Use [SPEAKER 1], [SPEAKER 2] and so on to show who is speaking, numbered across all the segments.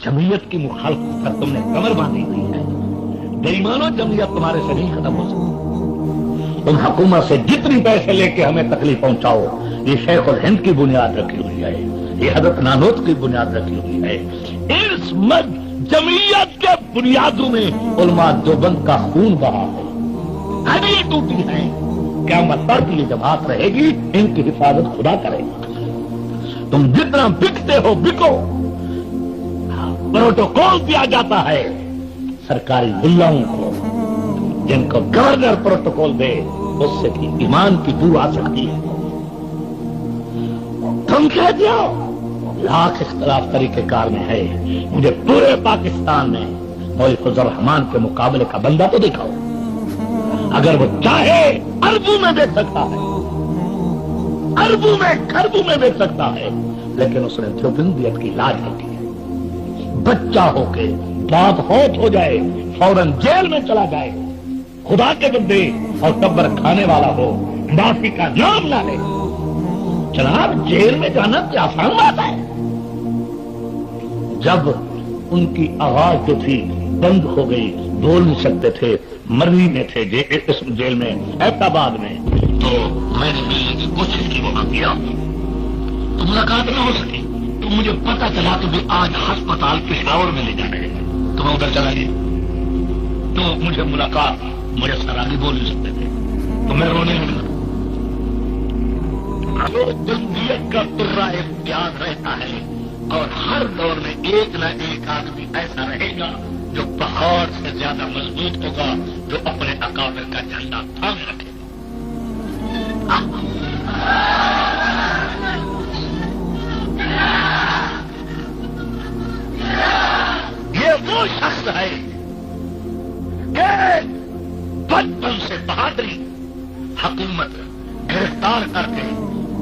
[SPEAKER 1] जमीयत की मुखालफत पर तुमने कमर बांधी हुई है। बेईमानो, जमीयत तुम्हारे से नहीं खत्म हो सकती। तुम हुकूमत से जितनी पैसे लेके हमें तकलीफ पहुंचाओ, ये शेखुल हिंद की बुनियाद रखी हुई है, ये हजरत नानोत की बुनियाद रखी हुई है। इस मद जमीयत के बुनियादों में उलमा देवबंद का खून बहा है, हड्डी टूटी है। क़यामत तक ये जमात रहेगी, इनकी हिफाजत खुदा करेगा। तुम जितना बिकते हो बिको। प्रोटोकॉल दिया जाता है सरकारी मुल्लाओं को, जिनको गवर्नर प्रोटोकॉल दे उससे भी ईमान की बू आ सकती है। तुम कह दियो लाख इख्तलाफ तरीकेकार में है, मुझे पूरे पाकिस्तान में मौलवी फजल रहमान के मुकाबले का बंदा तो दिखाओ। अगर वो चाहे अरबों में बेच सकता है, अरबों में खरबों में बेच सकता है, लेकिन उसने देवबंदियत की लाज रखी है। बच्चा होके बाप होत हो जाए, फौरन जेल में चला जाए, खुदा के बंदे और कब्र खाने वाला हो, माफी का नाम ना ले। जनाब, जेल में जाना क्या आसान बात है? जब उनकी आवाज जो थी बंद हो गई, बोल नहीं सकते थे, मरनी में थे इस जेल में, ऐबटाबाद में, तो मैंने मिलने की कोशिश की, वहां गया तो मुलाकात न हो सकी। तो मुझे पता चला कि भी आज अस्पताल पेशावर में ले जा रहे हैं, तो मैं उधर चला गया। तो मुझे मुलाकात, मुझे सरागी बोल नहीं सकते थे, तो मैं रोने लगा। जमीयत का तुर्रा इख्तियार रहता है, और हर दौर में एक न एक आदमी ऐसा रहेगा जो पहाड़ से ज्यादा मजबूत होगा, जो अपने अकाबिर का झंडा थामे रखेगा। ये वो शख्स है कि बचपन से बहादुरी, हुकूमत गिरफ्तार करके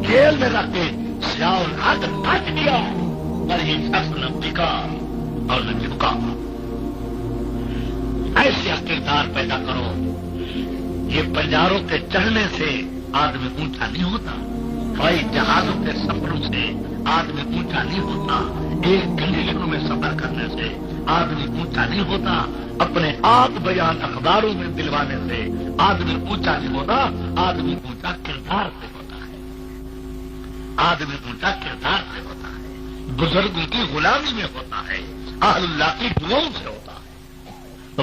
[SPEAKER 1] जेल में रख के सियाउल हक ढक दिया, पर ये शख्स न बिका और न झुका। ऐसे किरदार पैदा करो। ये बंजारों के चढ़ने से आदमी ऊंचा नहीं होता, हवाई जहाजों के सफरों से आदमी ऊंचा नहीं होता, एक कंडीशनों में सफर करने से आदमी ऊंचा नहीं होता, अपने आप बयान अखबारों में दिलवाने से आदमी ऊंचा नहीं होता। आदमी ऊंचा किरदार से होता है, आदमी ऊंचा किरदार से होता है, बुजुर्गों की गुलामी में होता है, अहलुल्लाह की दुआओं से होता है। तो